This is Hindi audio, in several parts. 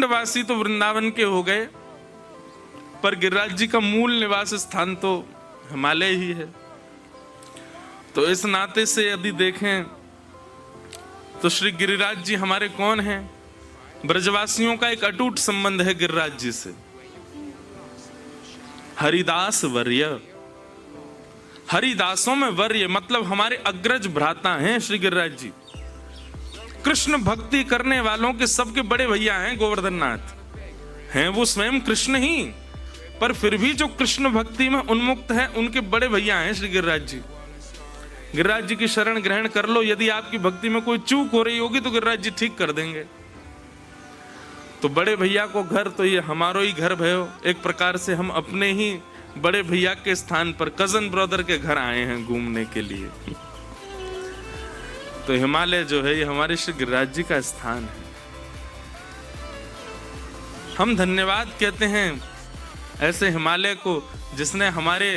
पिंडवासी तो वृंदावन के हो गए, पर गिरिराज जी का मूल निवास स्थान तो हिमालय ही है। तो इस नाते से यदि देखें तो श्री गिरिराज जी हमारे कौन हैं? ब्रजवासियों का एक अटूट संबंध है गिरिराज जी से। हरिदास वर्य, हरिदासों में वर्य मतलब हमारे अग्रज भ्राता हैं श्री गिरिराज जी। कृष्ण भक्ति करने वालों के सबके बड़े भैया हैं गोवर्धन नाथ, हैं वो स्वयं कृष्ण ही, पर फिर भी जो कृष्ण भक्ति में उन्मुक्त है उनके बड़े भैया हैं श्री गिरिराज जी। गिरिराज जी की शरण ग्रहण कर लो, यदि आपकी भक्ति में कोई चूक हो रही होगी तो गिरिराज जी ठीक कर देंगे। तो बड़े भैया को घर तो ये हमारो ही घर भयो, एक प्रकार से हम अपने ही बड़े भैया के स्थान पर कजन ब्रदर के घर आए हैं घूमने के लिए। तो हिमालय जो है ये हमारे श्री गिरिराज जी का स्थान है। हम धन्यवाद कहते हैं ऐसे हिमालय को जिसने हमारे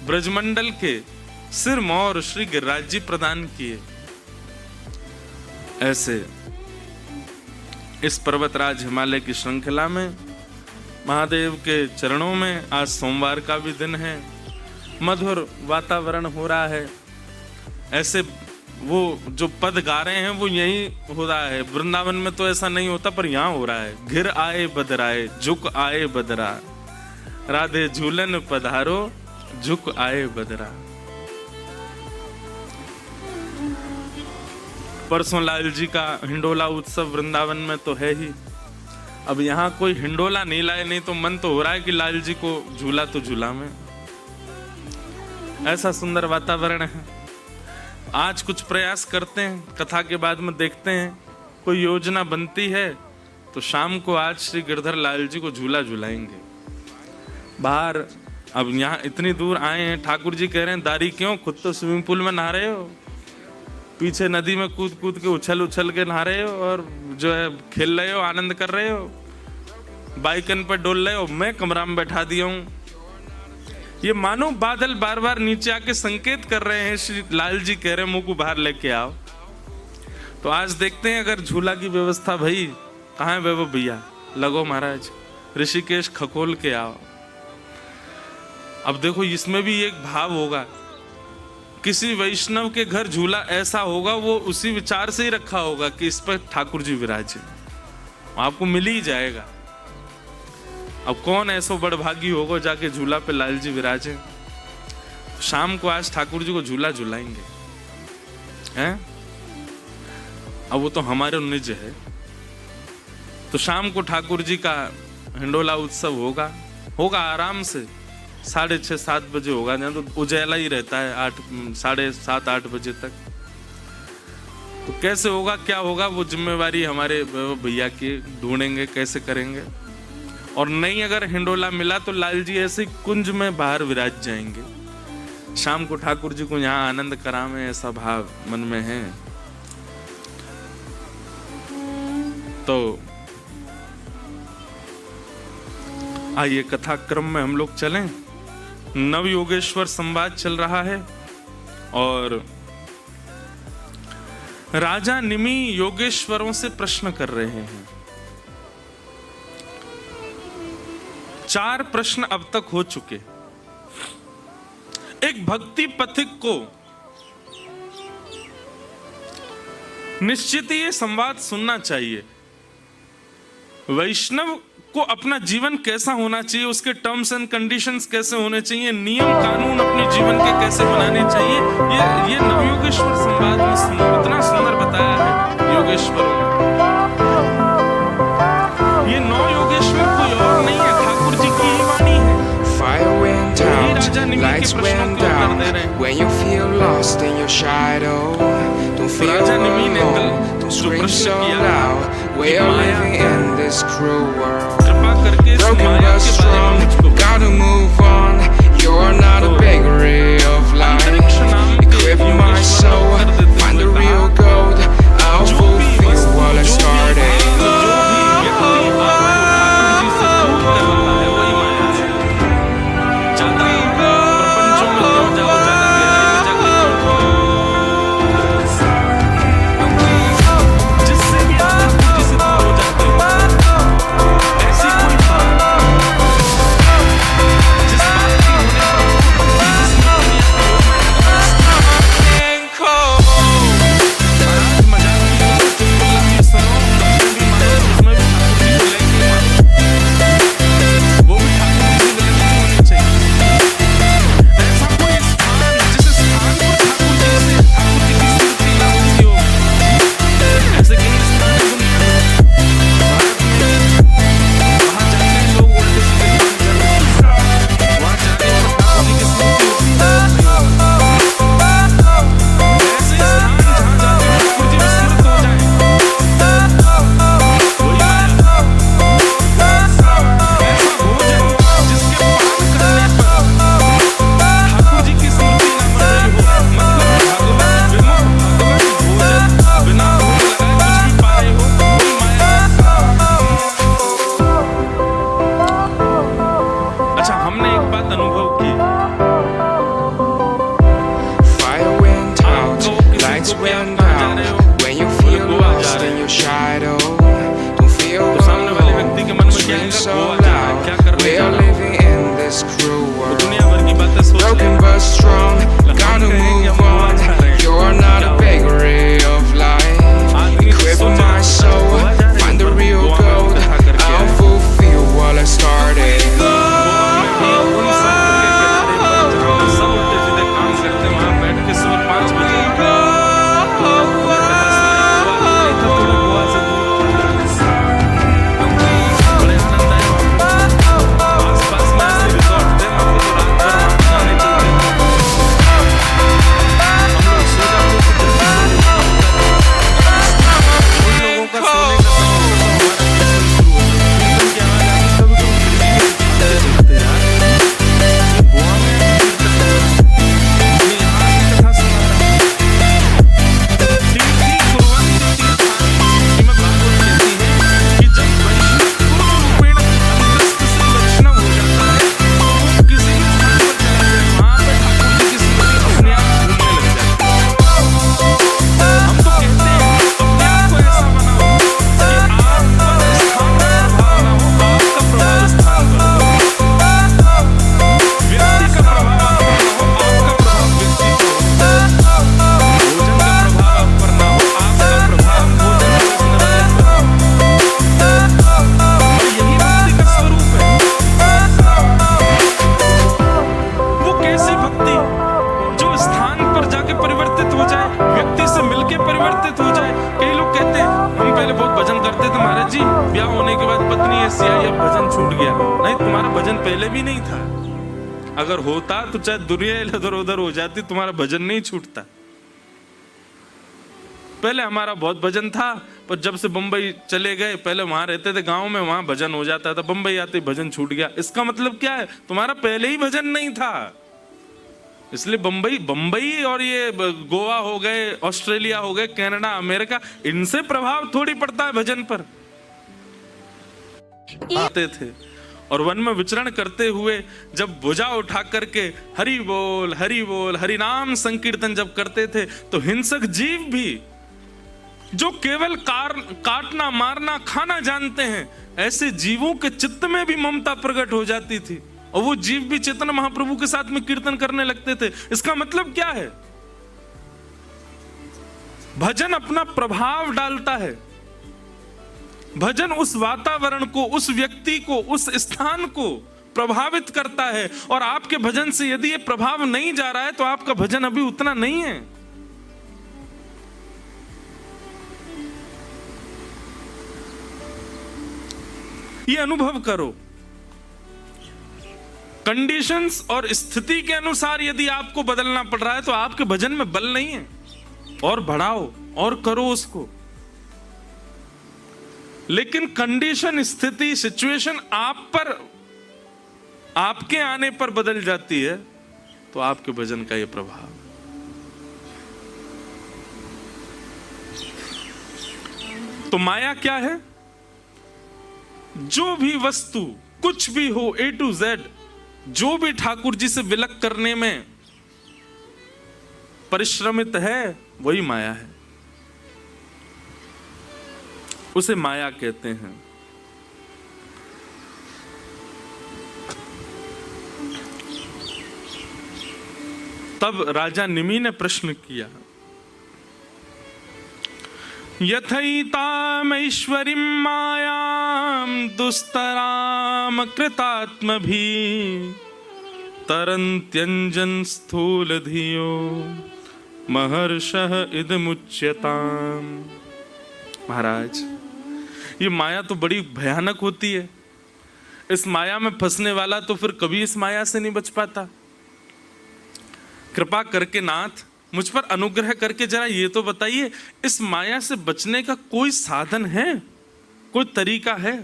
ब्रजमंडल के सिर मोर श्री गिरिराज जी प्रदान किए। ऐसे इस पर्वतराज हिमालय की श्रृंखला में महादेव के चरणों में आज सोमवार का भी दिन है, मधुर वातावरण हो रहा है। ऐसे वो जो पद गा रहे हैं वो यही हो रहा है, वृंदावन में तो ऐसा नहीं होता पर यहाँ हो रहा है। घिर आए बदराए झुक आए बदरा, राधे झूलन पधारो झुक आए बदरा। परसों लाल जी का हिंडोला उत्सव वृंदावन में तो है ही। अब यहाँ कोई हिंडोला नहीं लाए, नहीं तो मन तो हो रहा है कि लाल जी को झूला तो झूला में। ऐसा सुंदर वातावरण है। आज कुछ प्रयास करते हैं, कथा के बाद में देखते हैं कोई योजना बनती है तो शाम को आज श्री गिरधर लाल जी को झूला झुलाएंगे बाहर। अब यहाँ इतनी दूर आए हैं, ठाकुर जी कह रहे हैं दारी क्यों, खुद तो स्विमिंग पूल में नहा रहे हो, पीछे नदी में कूद कूद के उछल के नहा रहे हो और जो है खेल रहे हो, आनंद कर रहे हो, बाइकन पर डोल रहे हो, मैं कमरा में बैठा दिया हूं। ये मानो बादल बार बार नीचे आके संकेत कर रहे हैं, श्री लाल जी कह रहे हैं मुंह को बाहर लेके आओ। तो आज देखते हैं अगर झूला की व्यवस्था भाई कहाँ है वैभव भैया, लगो महाराज ऋषिकेश खकोल के आओ। अब देखो इसमें भी एक भाव होगा, किसी वैष्णव के घर झूला ऐसा होगा वो उसी विचार से ही रखा होगा कि इस पर ठाकुर जी विराजे, आपको मिल ही जाएगा। अब कौन ऐसा बड़भागी होगा जाके झूला पे लाल जी विराजे। शाम को आज ठाकुर जी को झूला झुलाएंगे हैं। अब वो तो हमारे निज है, तो शाम को ठाकुर जी का हिंडोला उत्सव होगा आराम से 6:30-7 बजे होगा, तो उजाला ही रहता है 7:30-8 बजे तक। तो कैसे होगा क्या होगा वो जिम्मेवारी हमारे भैया की, ढूंढेंगे कैसे करेंगे। और नहीं अगर हिंडोला मिला तो लाल जी ऐसे कुंज में बाहर विराज जाएंगे। शाम को ठाकुर जी को यहाँ आनंद करावे, ऐसा भाव मन में है। तो आइए कथा क्रम में हम लोग चलें। नव योगेश्वर संवाद चल रहा है और राजा निमि योगेश्वरों से प्रश्न कर रहे हैं। 4 प्रश्न अब तक हो चुके। एक भक्ति पथिक को निश्चित ही ये संवाद सुनना चाहिए। वैष्णव को अपना जीवन कैसा होना चाहिए, उसके टर्म्स एंड कंडीशंस कैसे होने चाहिए, नियम कानून अपने जीवन के कैसे बनाने चाहिए, ये नवयोगेश्वर संवाद में इतना सुंदर बताया है योगेश्वरों ने। ये 9 योगेश्वर कोई और नहीं है, ठाकुर जी की ही वाणी है। यही राजा निमि के प्रश्नों को उत्तर दे रहे हैं। राजा निमि ने कल जो प्रश्न किया कि माया, कृपा करके इस माया के बारे में मुझको अंतरिक्ष नाम के योगेश्वर कर देते scream so loud. We are living in this cruel world. दुनिया भर की बातें सोच Broken but strong, gotta move on. You're not a bakery of life. Equip my soul, find the real gold. I'll fulfill what I started. अगर होता तो चाहे दुनिया इधर उधर हो जाती, तुम्हारा भजन नहीं छूटता। पहले हमारा बहुत भजन था, पर जब से बंबई चले गए, पहले वहां रहते थे गांव में, वहां भजन हो जाता था, बंबई आते भजन छूट गया। इसका मतलब क्या है? तुम्हारा पहले ही भजन नहीं था, इसलिए बंबई और ये गोवा हो गए, ऑस्ट्रेलिया हो गए, कनाडा, अमेरिका, इनसे प्रभाव थोड़ी पड़ता है भजन पर। आते थे और वन में विचरण करते हुए जब भुजा उठा करके हरि बोल हरि नाम संकीर्तन जब करते थे, तो हिंसक जीव भी जो केवल काटना मारना खाना जानते हैं, ऐसे जीवों के चित्त में भी ममता प्रकट हो जाती थी और वो जीव भी चेतन महाप्रभु के साथ में कीर्तन करने लगते थे। इसका मतलब क्या है? भजन अपना प्रभाव डालता है। भजन उस वातावरण को, उस व्यक्ति को, उस स्थान को प्रभावित करता है, और आपके भजन से यदि ये प्रभाव नहीं जा रहा है तो आपका भजन अभी उतना नहीं है। ये अनुभव करो। कंडीशंस और स्थिति के अनुसार यदि आपको बदलना पड़ रहा है तो आपके भजन में बल नहीं है, और बढ़ाओ और करो उसको। लेकिन कंडीशन, स्थिति, सिचुएशन आप पर, आपके आने पर बदल जाती है, तो आपके भजन का यह प्रभाव। तो माया क्या है? जो भी वस्तु, कुछ भी हो, A to Z, जो भी ठाकुर जी से विलक करने में परिश्रमित है, वही माया है। उसे माया कहते हैं। तब राजा निमि ने प्रश्न किया, यथैतामैश्वरीं मायां दुस्तराम कृतात्मभिः तरन्त्यञ्जन स्थूल धियो महर्षः इदमुच्यताम्। महाराज, ये माया तो बड़ी भयानक होती है। इस माया में फंसने वाला तो फिर कभी इस माया से नहीं बच पाता। कृपा करके नाथ, मुझ पर अनुग्रह करके जरा ये तो बताइए, इस माया से बचने का कोई साधन है, कोई तरीका है,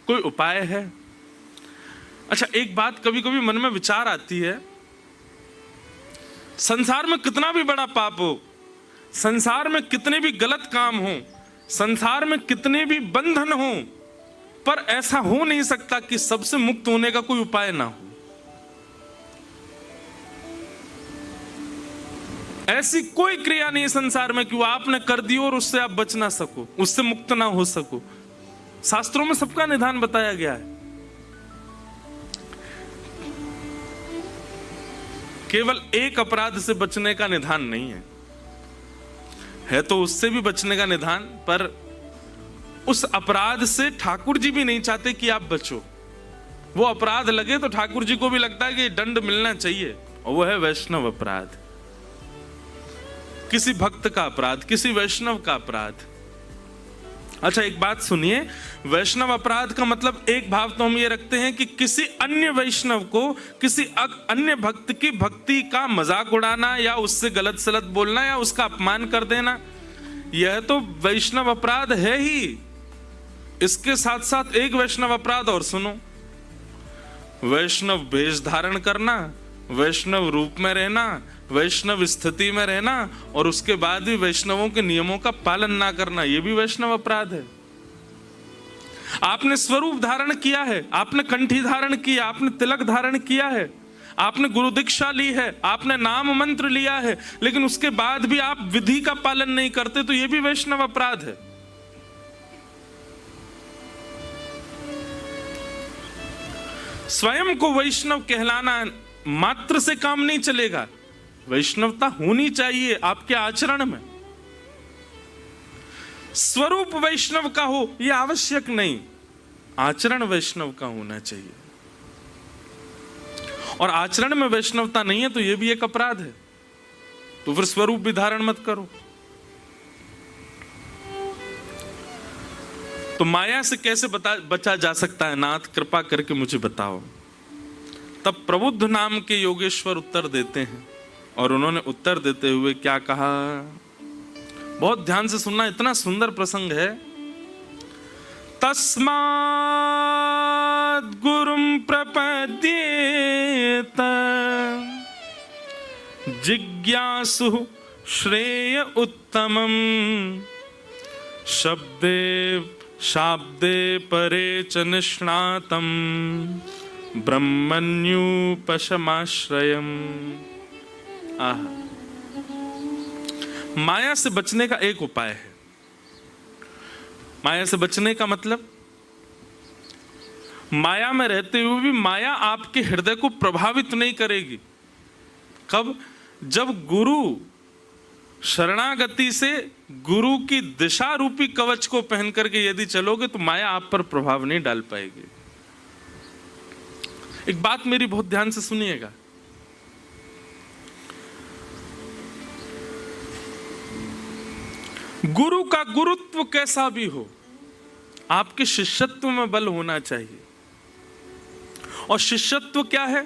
कोई उपाय है? अच्छा, एक बात कभी कभी मन में विचार आती है, संसार में कितना भी बड़ा पाप हो, संसार में कितने भी गलत काम हो, संसार में कितने भी बंधन हो, पर ऐसा हो नहीं सकता कि सबसे मुक्त होने का कोई उपाय ना हो। ऐसी कोई क्रिया नहीं संसार में कि वो आपने कर दी और उससे आप बच ना सको, उससे मुक्त ना हो सको। शास्त्रों में सबका निदान बताया गया है। केवल एक अपराध से बचने का निदान नहीं है तो उससे भी बचने का निदान, पर उस अपराध से ठाकुर जी भी नहीं चाहते कि आप बचो। वो अपराध लगे तो ठाकुर जी को भी लगता है कि दंड मिलना चाहिए, और वो है वैष्णव अपराध। किसी भक्त का अपराध, किसी वैष्णव का अपराध। अच्छा, एक बात सुनिए, वैष्णव अपराध का मतलब एक भाव तो हम ये रखते हैं कि किसी अन्य वैष्णव को, किसी अन्य भक्त की भक्ति का मजाक उड़ाना या उससे गलत सलत बोलना या उसका अपमान कर देना, यह तो वैष्णव अपराध है ही। इसके साथ साथ एक वैष्णव अपराध और सुनो, वैष्णव वेश धारण करना, वैष्णव रूप में रहना, वैष्णव स्थिति में रहना, और उसके बाद भी वैष्णवों के नियमों का पालन ना करना, यह भी वैष्णव अपराध है। आपने स्वरूप धारण किया है, आपने कंठी धारण किया, आपने तिलक धारण किया है, आपने गुरु दीक्षा ली है, आपने नाम मंत्र लिया है, लेकिन उसके बाद भी आप विधि का पालन नहीं करते, तो यह भी वैष्णव अपराध है। स्वयं को वैष्णव कहलाना मात्र से काम नहीं चलेगा, वैष्णवता होनी चाहिए आपके आचरण में। स्वरूप वैष्णव का हो यह आवश्यक नहीं, आचरण वैष्णव का होना चाहिए। और आचरण में वैष्णवता नहीं है तो यह भी एक अपराध है, तो फिर स्वरूप भी धारण मत करो। तो माया से कैसे बचा जा सकता है नाथ, कृपा करके मुझे बताओ। तब प्रबुद्ध नाम के योगेश्वर उत्तर देते हैं, और उन्होंने उत्तर देते हुए क्या कहा, बहुत ध्यान से सुनना, इतना सुंदर प्रसंग है। तस्माद् गुरुं प्रपद्येत जिज्ञासु श्रेय उत्तमं शब्दे शाब्दे परे च निष्णातं ब्रह्मण्युपशमाश्रयम्। माया से बचने का एक उपाय है। माया से बचने का मतलब, माया में रहते हुए भी माया आपके हृदय को प्रभावित नहीं करेगी। कब? जब गुरु शरणागति से गुरु की दिशा रूपी कवच को पहन करके यदि चलोगे तो माया आप पर प्रभाव नहीं डाल पाएगी। एक बात मेरी बहुत ध्यान से सुनिएगा, गुरु का गुरुत्व कैसा भी हो, आपके शिष्यत्व में बल होना चाहिए। और शिष्यत्व क्या है?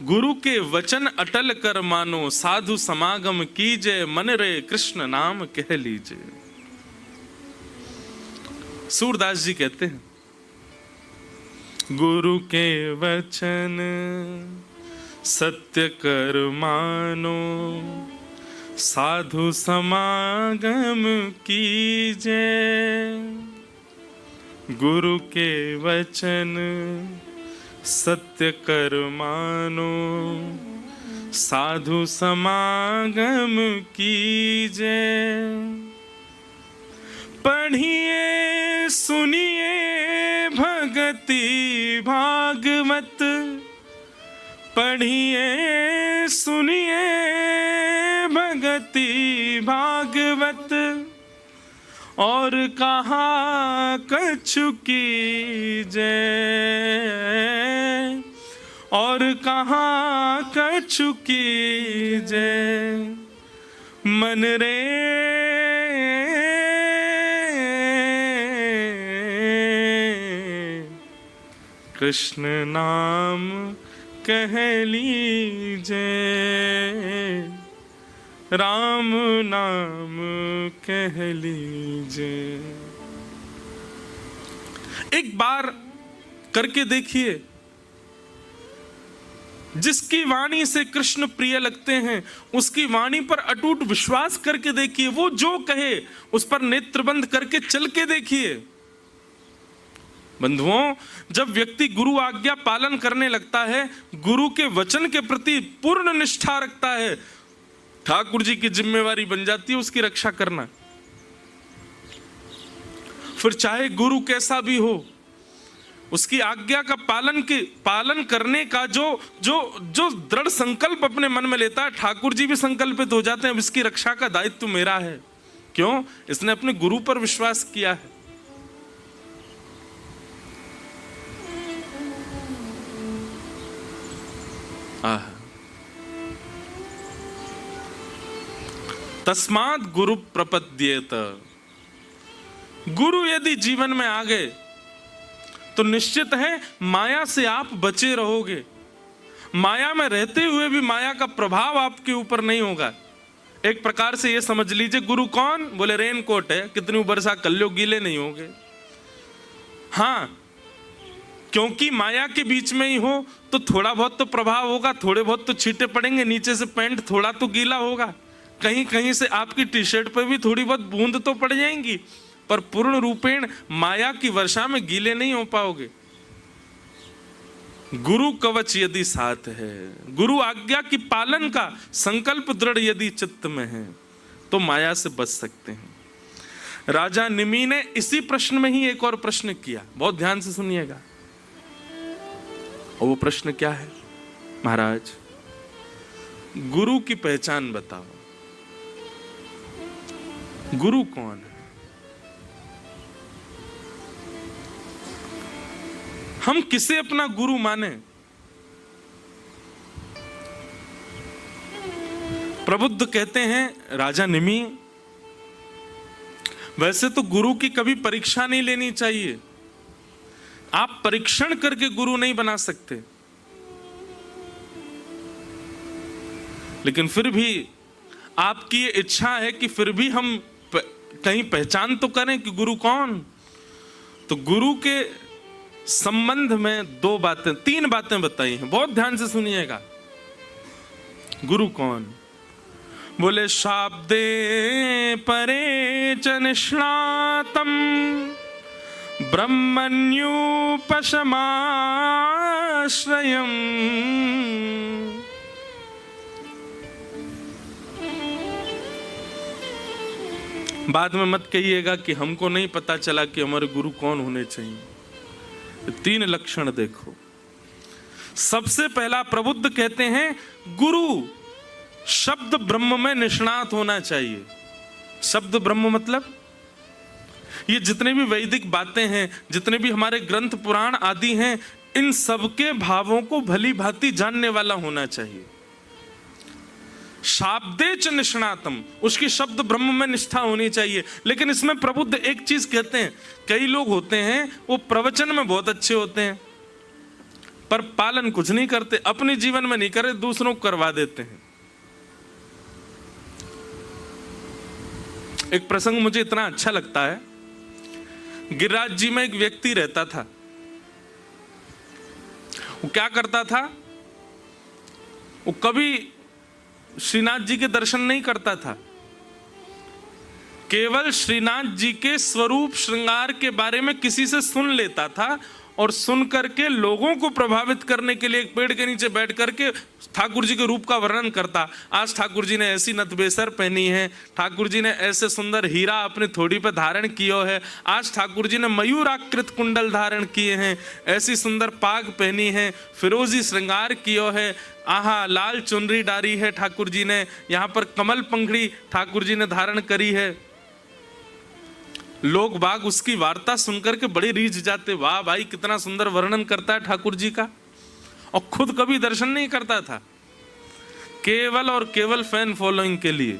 गुरु के वचन अटल कर मानो, साधु समागम कीजे, मन रे कृष्ण नाम कह लीजिए। सूरदास जी कहते हैं, गुरु के वचन सत्य कर मानो, साधु समागम कीजे। गुरु के वचन सत्य कर मानो, साधु समागम कीजे। पढ़िए सुनिए भगति भागवत, पढ़िए सुनिए भगति भागवत, और कहा कछु कीजे, और कहा कछु कीजे। मन रे कृष्ण नाम कह लीजे, राम नाम कह लीजे। एक बार करके देखिए, जिसकी वाणी से कृष्ण प्रिय लगते हैं उसकी वाणी पर अटूट विश्वास करके देखिए, वो जो कहे उस पर नेत्र बंद करके चल के देखिए। बंधुओं, जब व्यक्ति गुरु आज्ञा पालन करने लगता है, गुरु के वचन के प्रति पूर्ण निष्ठा रखता है, ठाकुर जी की जिम्मेवारी बन जाती है उसकी रक्षा करना। फिर चाहे गुरु कैसा भी हो, उसकी आज्ञा का पालन करने का जो दृढ़ संकल्प अपने मन में लेता है, ठाकुर जी भी संकल्पित हो जाते हैं, अब इसकी रक्षा का दायित्व मेरा है। क्यों? इसने अपने गुरु पर विश्वास किया है। तस्मात् गुरु प्रपद्येत। गुरु यदि जीवन में आ गए तो निश्चित है माया से आप बचे रहोगे। माया में रहते हुए भी माया का प्रभाव आपके ऊपर नहीं होगा। एक प्रकार से ये समझ लीजिए, गुरु कौन? बोले रेनकोट है, कितनी बरसा कर लो गीले नहीं होगे। हाँ, क्योंकि माया के बीच में ही हो तो थोड़ा बहुत तो प्रभाव होगा, थोड़े बहुत तो छींटे पड़ेंगे, नीचे से पैंट थोड़ा तो गीला होगा, कहीं कहीं से आपकी टी शर्ट पर भी थोड़ी बहुत बूंद तो पड़ जाएंगी, पर पूर्ण रूपेण माया की वर्षा में गीले नहीं हो पाओगे। गुरु कवच यदि साथ है, गुरु आज्ञा की पालन का संकल्प दृढ़ यदि चित्त में है, तो माया से बच सकते हैं। राजा निमि ने इसी प्रश्न में ही एक और प्रश्न किया, बहुत ध्यान से सुनिएगा। और वो प्रश्न क्या है? महाराज, गुरु की पहचान बताओ। गुरु कौन है? हम किसे अपना गुरु माने? प्रबुद्ध कहते हैं, राजा निमि, वैसे तो गुरु की कभी परीक्षा नहीं लेनी चाहिए। आप परीक्षण करके गुरु नहीं बना सकते, लेकिन फिर भी आपकी ये इच्छा है कि फिर भी हम कहीं पहचान तो करें कि गुरु कौन। तो गुरु के संबंध में तीन बातें बताई हैं, बहुत ध्यान से सुनिएगा। गुरु कौन? बोले शाब्दे परे च निष्णातम ब्रह्मण्युपशमाश्रयम्। बाद में मत कहिएगा कि हमको नहीं पता चला कि हमारे गुरु कौन होने चाहिए। तीन लक्षण देखो। सबसे पहला, प्रबुद्ध कहते हैं गुरु शब्द ब्रह्म में निष्णात होना चाहिए। शब्द ब्रह्म मतलब ये जितने भी वैदिक बातें हैं, जितने भी हमारे ग्रंथ पुराण आदि हैं, इन सबके भावों को भली भांति जानने वाला होना चाहिए। शाब्दे च निष्णातम, उसकी शब्द ब्रह्म में निष्ठा होनी चाहिए। लेकिन इसमें प्रबुद्ध एक चीज कहते हैं, कई लोग होते हैं वो प्रवचन में बहुत अच्छे होते हैं पर पालन कुछ नहीं करते, अपने जीवन में नहीं करे, दूसरों को करवा देते हैं। एक प्रसंग मुझे इतना अच्छा लगता है। गिरिराज जी में एक व्यक्ति रहता था। वो क्या करता था? वो कभी श्रीनाथ जी के दर्शन नहीं करता था, केवल श्रीनाथ जी के स्वरूप श्रृंगार के बारे में किसी से सुन लेता था और सुन करके लोगों को प्रभावित करने के लिए एक पेड़ के नीचे बैठ करके ठाकुर जी के रूप का वर्णन करता। आज ठाकुर जी ने ऐसी नथबेसर पहनी है, ठाकुर जी ने ऐसे सुंदर हीरा अपनी थोड़ी पे धारण किया है, आज ठाकुर जी ने मयूराकृत कुंडल धारण किए हैं, ऐसी सुंदर पाग पहनी है, फिरोजी श्रृंगार किया है, आहा लाल चुनरी डारी है ठाकुर जी ने, यहाँ पर कमल पंखड़ी ठाकुर जी ने धारण करी है। लोग बाग उसकी वार्ता सुनकर के बड़े रीझ जाते, वाह भाई कितना सुंदर वर्णन करता है ठाकुर जी का। और खुद कभी दर्शन नहीं करता था, केवल और केवल फैन फॉलोइंग के लिए।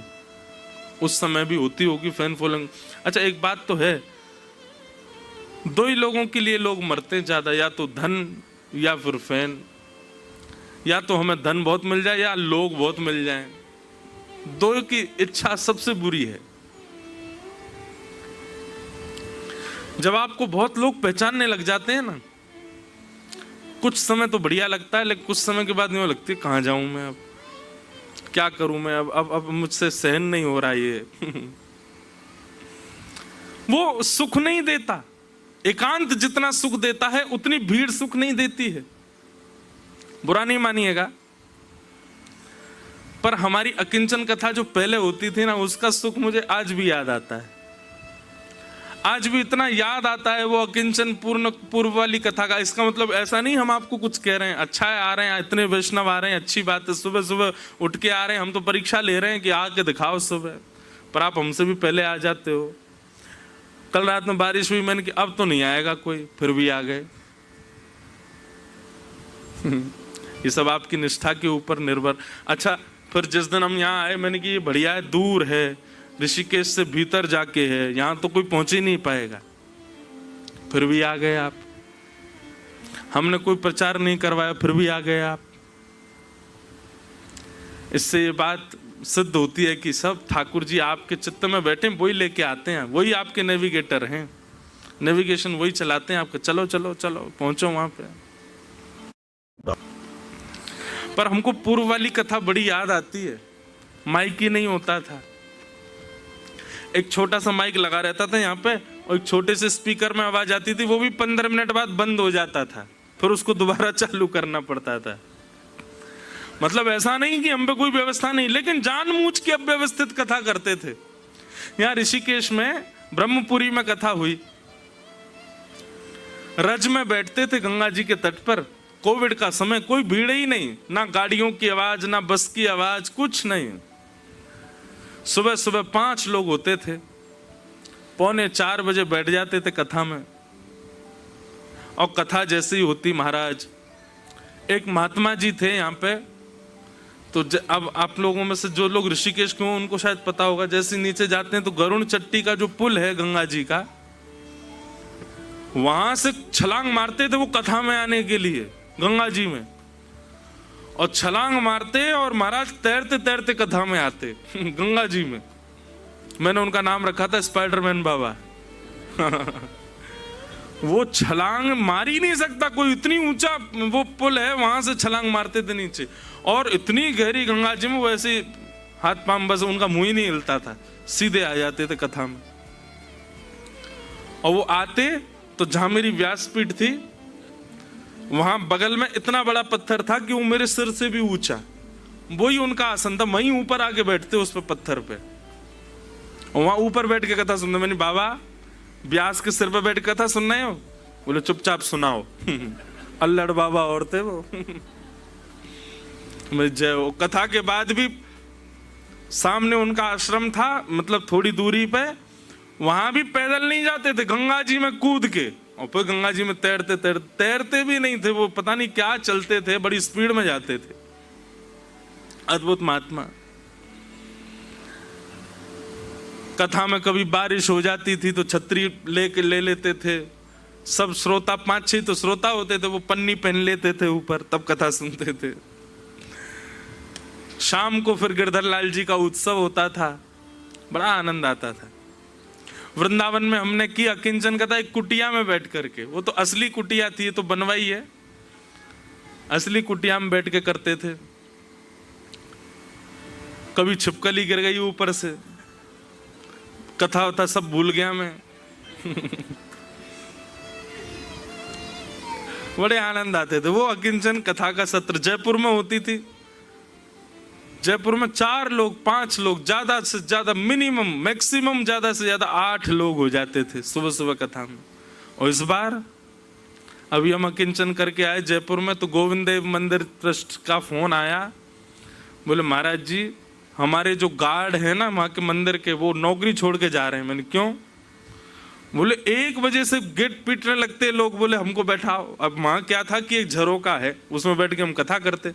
उस समय भी होती होगी फैन फॉलोइंग। अच्छा, एक बात तो है, दो ही लोगों के लिए लोग मरते ज्यादा, या तो धन या फिर फैन। या तो हमें धन बहुत मिल जाए या लोग बहुत मिल जाएं, दो की इच्छा सबसे बुरी है। जब आपको बहुत लोग पहचानने लग जाते हैं ना, कुछ समय तो बढ़िया लगता है, लेकिन कुछ समय के बाद नहीं लगती कहाँ जाऊं मैं, अब क्या करूं मैं, अब मुझसे सहन नहीं हो रहा ये। वो सुख नहीं देता। एकांत जितना सुख देता है उतनी भीड़ सुख नहीं देती है। बुरा नहीं मानिएगा, पर हमारी अकिंचन कथा जो पहले होती थी ना, उसका सुख मुझे आज भी याद आता है। आज भी इतना याद आता है वो अकिंचन पूर्व वाली कथा का। इसका मतलब ऐसा नहीं हम आपको कुछ कह रहे हैं, अच्छा है आ रहे हैं, इतने वैष्णव आ रहे हैं, अच्छी बात है, सुबह सुबह उठ के आ रहे हैं, हम तो परीक्षा ले रहे हैं कि आके दिखाओ सुबह, पर आप हमसे भी पहले आ जाते हो। कल रात में बारिश हुई, मैंने कि अब तो नहीं आएगा कोई, फिर भी आ गए। ये सब आपकी निष्ठा के ऊपर निर्भर। अच्छा, फिर जिस दिन हम यहाँ आए, मैंने कि ये बढ़िया है, दूर है, ऋषिकेश से भीतर जाके है, यहाँ तो कोई पहुंच ही नहीं पाएगा, फिर भी आ गए आप। हमने कोई प्रचार नहीं करवाया, फिर भी आ गए आप। इससे ये बात सिद्ध होती है कि सब ठाकुर जी आपके चित्त में बैठे, वही लेके आते हैं, वही आपके नेविगेटर हैं, नेविगेशन वही चलाते हैं आपके, चलो चलो चलो पहुंचो वहां पे। पर हमको पूर्व वाली कथा बड़ी याद आती है। माइक ही नहीं होता था, एक छोटा सा माइक लगा रहता था यहाँ पे, और एक छोटे से स्पीकर में आवाज आती थी, वो भी 15 मिनट बाद बंद हो जाता था, फिर उसको दोबारा चालू करना पड़ता था। मतलब ऐसा नहीं कि हम पे कोई व्यवस्था नहीं, लेकिन जानबूझ के अव्यवस्थित कथा करते थे। यहाँ ऋषिकेश में ब्रह्मपुरी में कथा हुई, रज में बैठते थे गंगा जी के तट पर, कोविड का समय, कोई भीड़ ही नहीं, ना गाड़ियों की आवाज, ना बस की आवाज, कुछ नहीं। सुबह सुबह 5 लोग होते थे, 3:45 बजे बैठ जाते थे कथा में। और कथा जैसी होती महाराज, एक महात्मा जी थे यहाँ पे, तो अब आप लोगों में से जो लोग ऋषिकेश के हों उनको शायद पता होगा, जैसे नीचे जाते हैं तो गरुण चट्टी का जो पुल है गंगा जी का, वहां से छलांग मारते थे वो कथा में आने के लिए गंगा जी में, और छलांग मारते और महाराज तैरते तैरते कथा में आते गंगा जी में। मैंने उनका नाम रखा था स्पाइडरमैन बाबा। वो छलांग मार ही नहीं सकता कोई, इतनी ऊंचा वो पुल है, वहां से छलांग मारते थे नीचे, और इतनी गहरी गंगा जी में वैसे हाथ पांव, बस उनका मुंह ही नहीं हिलता था, सीधे आ जाते थे कथा में। और वो आते तो जहां मेरी व्यासपीठ थी वहां बगल में इतना बड़ा पत्थर था कि वो मेरे सिर से भी ऊंचा, वही उनका आसन था, वहीं ऊपर आके बैठते उस पे पत्थर पे, और वहां ऊपर बैठ के कथा सुनते। मैंने बाबा व्यास के सिर पे बैठ के कथा सुनना है? बोले चुपचाप सुनाओ। अल्लड़ बाबा और थे वो। जय हो। कथा के बाद भी सामने उनका आश्रम था, मतलब थोड़ी दूरी पे, वहां भी पैदल नहीं जाते थे, गंगा जी में कूद के, और फिर गंगा जी में तैरते तैरते, तैरते भी नहीं थे वो, पता नहीं क्या चलते थे, बड़ी स्पीड में जाते थे। अद्भुत महात्मा। कथा में कभी बारिश हो जाती थी तो छतरी ले लेते थे, सब श्रोता 5-6 तो श्रोता होते थे, वो पन्नी पहन लेते थे ऊपर, तब कथा सुनते थे। शाम को फिर गिरधर लाल जी का उत्सव होता था, बड़ा आनंद आता था। वृंदावन में हमने की अकिंचन कथा एक कुटिया में बैठ करके, वो तो असली कुटिया थी, तो बनवाई है, असली कुटिया में बैठ के करते थे। कभी छिपकली गिर गई ऊपर से, कथा होता सब भूल गया मैं। बड़े आनंद आते थे। वो अकिंचन कथा का सत्र जयपुर में होती थी। जयपुर में 4 लोग 5 लोग, ज्यादा से ज्यादा मिनिमम, मैक्सिमम ज्यादा से ज्यादा 8 लोग हो जाते थे सुबह सुबह कथा में। और इस बार अभी हम अकिंचन करके आए जयपुर में, तो गोविंद देव मंदिर ट्रस्ट का फोन आया, बोले महाराज जी हमारे जो गार्ड है ना वहां के मंदिर के, वो नौकरी छोड़ के जा रहे हैं। मैंने क्यों? बोले 1 बजे से गेट पीटने लगते लोग, बोले हमको बैठाओ। अब वहां क्या था कि एक झरोका है, उसमें बैठ के हम कथा करते,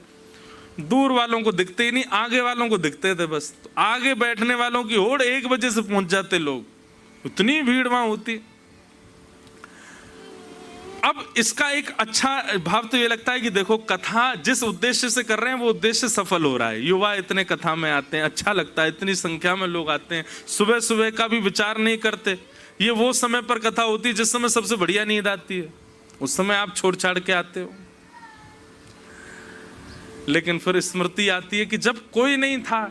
दूर वालों को दिखते ही नहीं, आगे वालों को दिखते थे बस। तो आगे बैठने वालों की होड़ 1 बजे से पहुंच जाते लोग, इतनी भीड़ वहां होती। अब इसका एक अच्छा भाव तो ये लगता है कि देखो कथा जिस उद्देश्य से कर रहे हैं वो उद्देश्य सफल हो रहा है। युवा इतने कथा में आते हैं, अच्छा लगता है, इतनी संख्या में लोग आते हैं, सुबह सुबह का भी विचार नहीं करते। ये वो समय पर कथा होती है जिस समय सबसे बढ़िया नींद आती है, उस समय आप छोड़ छाड़ के आते हो। लेकिन फिर स्मृति आती है कि जब कोई नहीं था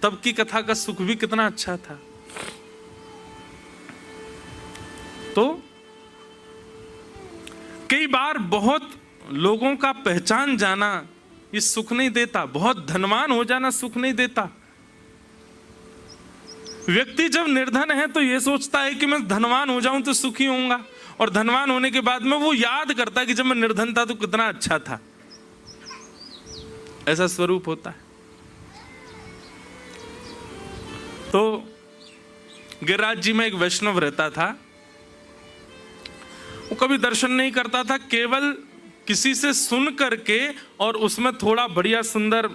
तब की कथा का सुख भी कितना अच्छा था। तो कई बार बहुत लोगों का पहचान जाना ये सुख नहीं देता, बहुत धनवान हो जाना सुख नहीं देता। व्यक्ति जब निर्धन है तो ये सोचता है कि मैं धनवान हो जाऊं तो सुखी होऊंगा, और धनवान होने के बाद में वो याद करता है कि जब मैं निर्धन था तो कितना अच्छा था। ऐसा स्वरूप होता है। तो गिरिराज जी में एक वैष्णव रहता था। वो कभी दर्शन नहीं करता था, केवल किसी से सुन करके और उसमें थोड़ा बढ़िया सुंदर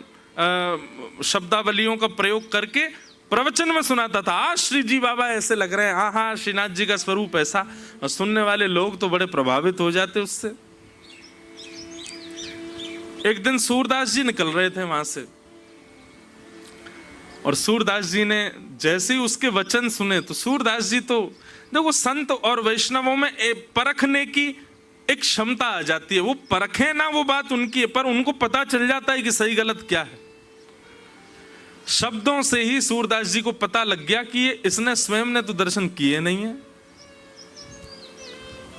शब्दावलियों का प्रयोग करके प्रवचन में सुनाता था। आज श्री जी बाबा ऐसे लग रहे हैं, हाँ हाँ श्रीनाथ जी का स्वरूप ऐसा, और सुनने वाले लोग तो बड़े प्रभावित हो जाते उससे। एक दिन सूरदास जी निकल रहे थे वहां से, और सूरदास जी ने जैसे ही उसके वचन सुने तो सूरदास जी तो देखो, संत और वैष्णवों में परखने की एक क्षमता आ जाती है। वो परखे ना, वो बात उनकी है, पर उनको पता चल जाता है कि सही गलत क्या है। शब्दों से ही सूरदास जी को पता लग गया कि ये इसने स्वयं ने तो दर्शन किए नहीं है,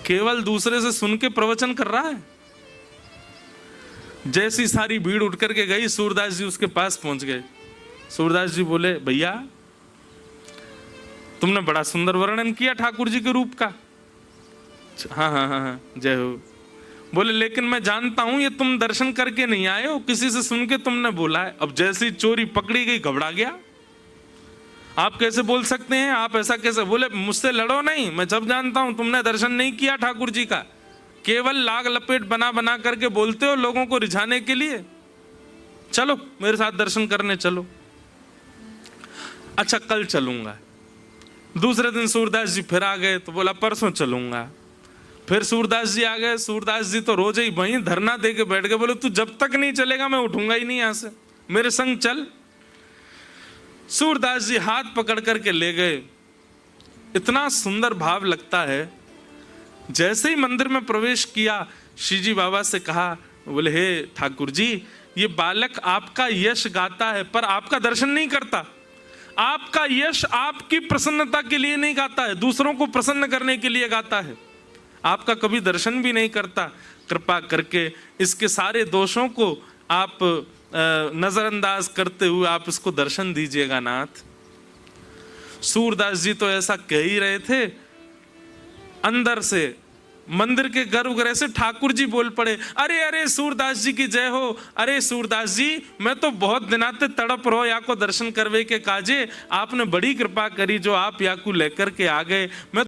केवल दूसरे से सुन के प्रवचन कर रहा है। जैसी सारी भीड़ उठ करके गई, सूरदास जी उसके पास पहुंच गए। सूरदास जी बोले, भैया तुमने बड़ा सुंदर वर्णन किया ठाकुर जी के रूप का। हाँ हाँ हाँ हाँ, जय हो। बोले, लेकिन मैं जानता हूं ये तुम दर्शन करके नहीं आए हो, किसी से सुन के तुमने बोला है। अब जैसी चोरी पकड़ी गई, घबरा गया। आप कैसे बोल सकते हैं, आप ऐसा कैसे? बोले, मुझसे लड़ो नहीं, मैं जब जानता हूं तुमने दर्शन नहीं किया ठाकुर जी का, केवल लाग लपेट बना बना करके बोलते हो लोगों को रिझाने के लिए। चलो मेरे साथ दर्शन करने चलो। अच्छा कल चलूंगा। दूसरे दिन सूरदास जी फिर आ गए तो बोला परसों चलूंगा। फिर सूरदास जी आ गए। सूरदास जी तो रोज ही वहीं धरना दे के बैठ गए। बोले, तू जब तक नहीं चलेगा मैं उठूंगा ही नहीं यहां से, मेरे संग चल। सूरदास जी हाथ पकड़ करके ले गए। इतना सुंदर भाव लगता है। जैसे ही मंदिर में प्रवेश किया, श्री जी बाबा से कहा, बोले, हे ठाकुर जी, ये बालक आपका यश गाता है पर आपका दर्शन नहीं करता। आपका यश आपकी प्रसन्नता के लिए नहीं गाता है, दूसरों को प्रसन्न करने के लिए गाता है। आपका कभी दर्शन भी नहीं करता। कृपा करके इसके सारे दोषों को आप नजरअंदाज करते हुए आप इसको दर्शन दीजिएगा नाथ। सूरदास जी तो ऐसा कह ही रहे थे, अंदर से मंदिर के गर्भगृह से ठाकुर जी बोल पड़े, अरे अरे सूरदास जी की जय हो। अरे सूरदास जी, मैं तो बहुत दिनाते तड़प रहो या को दर्शन करवे के काजे, आपने बड़ी कृपा करी जो आप या को लेकर के आ गए। मैं